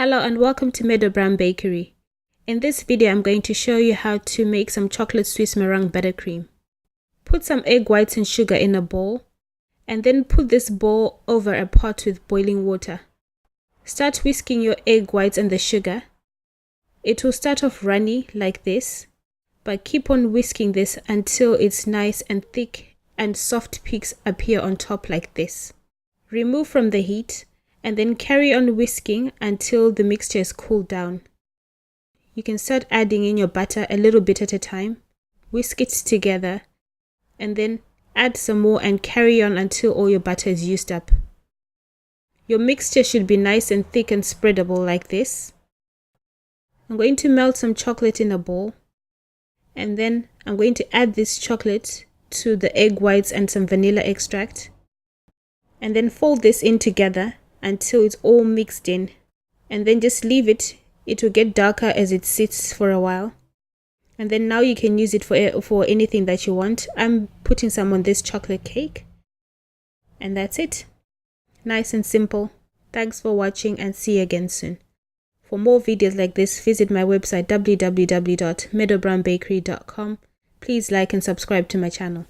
Hello and welcome to Meadow Bakery. In this video I'm going to show you how to make some chocolate Swiss meringue buttercream. Put some egg whites and sugar in a bowl and then put this bowl over a pot with boiling water. Start whisking your egg whites and the sugar. It will start off runny like this, but keep on whisking this until it's nice and thick and soft peaks appear on top like this. Remove from the heat and then carry on whisking until the mixture is cooled down. You can start adding in your butter a little bit at a time. Whisk it together and then add some more and carry on until all your butter is used up. Your mixture should be nice and thick and spreadable like this. I'm going to melt some chocolate in a bowl and then I'm going to add this chocolate to the egg whites and some vanilla extract and then fold this in together until it's all mixed in, and then just leave it. It will get darker as it sits for a while, and then now you can use it for anything that you want. I'm putting some on this chocolate cake, and that's it. Nice and simple. Thanks for watching and see you again soon. For more videos like this, visit my website www.meadowbakery.com. Please like and subscribe to my channel.